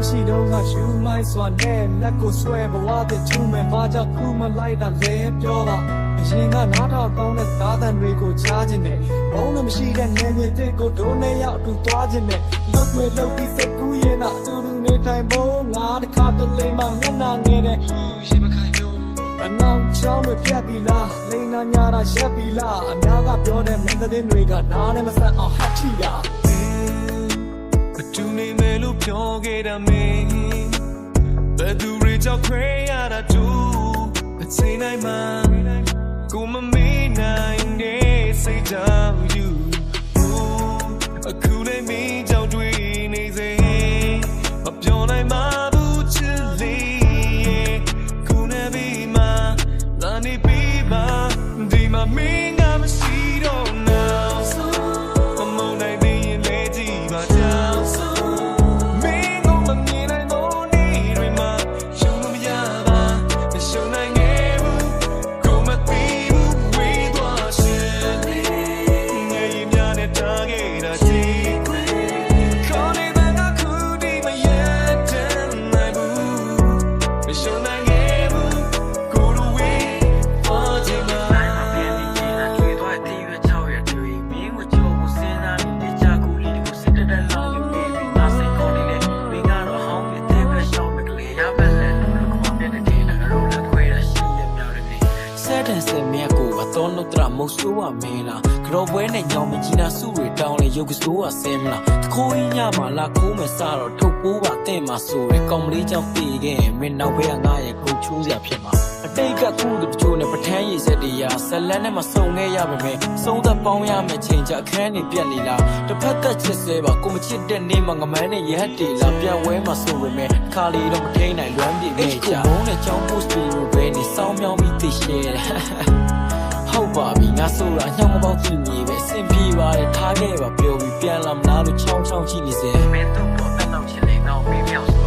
ရှိတော့ငါရှူမိုင်းစွာနဲ့လက်ကိုဆွဲဘဝတဲ့ချူမဲ့ဘာကြောင့်ခုမလိုက်တာလဲပြောပါအရင်ကနားထောင်ကောင်းတဲ့သားတန်တွေကိုချားခြင်းနဲ့ဘုံလို့မရှိတဲ့နေမြေတဲ့ကိုဒိုးနဲ့ရောက်တူသွားခြင်းနဲ့လုတ်ွေလုတ်ပြီးစက်ကူးရင်တော့သူတို့နေတိုင်းဘုံငါတစ်ခါတလေမှမျက်နှာငယ်တဲ့ရှိမခိုင်လို့အနောက်ချောင်းတွေဖြတ်ပြီးလားလိန်နာညာတာရက်ပြီးလားအများကပြောတဲ့မင်းသတင်းတွေကနားနဲ့မဆက်အောင်ဟတ်ချီတာဘသူနေမဲလို့ပြောခဲ့တာမင်းဘယ်သူတွေကြောင့်ခွဲရတာတူအချိန်တိုင်းမှာကိုမမေးနိုင်တဲ့စိတ်ကြောင့် you အခုလည်းမင်းကြောင့်တွေ့နေစေမပြောနိုင်မှဘူးချစ်လေးကိုနေပြီးမှလာနေပြီးမှဒီမှာမင်းကမရှိတော့ now မမုန်းနိုင်သေးရင်လဲကြည့်ပါကြောင်းမင်းကမမြင်နိုင်လို့နေတွေမှာရှုံးလို့မရပါမရှုံးနိုင်ခဲ့ဘူးကိုမသိဘူးဝေးသွားရှင်ငယ်ရင်များနဲ့တားခဲ့တာကြည့်ခေါ်နေတဲ့ငါခုဒီမရတဲ့နိုင်ဘူးမရှုံးနိုင်ခဲ့ဘူးကိုလိုဝေးသွားခြင်းမှာတော့လို့တရမို့ဆိုးရမင်းလားကြော်ပွဲနဲ့ညောင်မကြီးနာစုတွေတောင်းလေရုပ်ကစိုးကဆဲမလားတခိုးကြီးညမှာလာခိုးမယ်စတော့ထုတ်ပိုးပါတဲ့မှာဆိုရယ်ကောင်မလေးကြောင့်ပြေးခဲ့မင်းနောက်ဘက်ကငါရဲ့ကိုချိုးစရာဖြစ်မှာအတိတ်ကခုတချို့နဲ့ပထမ်းရည်ဆက်တရားဇလန်းနဲ့မစုံခဲ့ရပါမယ်စုံသက်ပေါင်းရမယ်ချိန်ချအခန်းနေပြက်နေလားတစ်ဖက်သက်ချစ်စဲပါကိုမချစ်တဲ့နေမှာငမန်းနဲ့ရဟတ်တီလာပြန်ဝဲမှာဆိုရမယ်ခါလီတော့မထိန်နိုင်လွမ်းပြေခဲ့ချာဘုံနဲ့ချောင်း post တွေပဲနေစောင်းမြောင်းပြီးသိရှဲဟုတ်ပါပြီငါဆိုတာညောင်မပေါက်ကြည့်နေပဲအဆင်ပြေပါတယ်ထားခဲ့ပါပြောပြီးပြန်လာမလားလို့ချောင်းချောင်းကြည့်နေစေမင်းတို့တော့အဲ့လောက်ချင်နေတော့မင်းမြောက်ဆို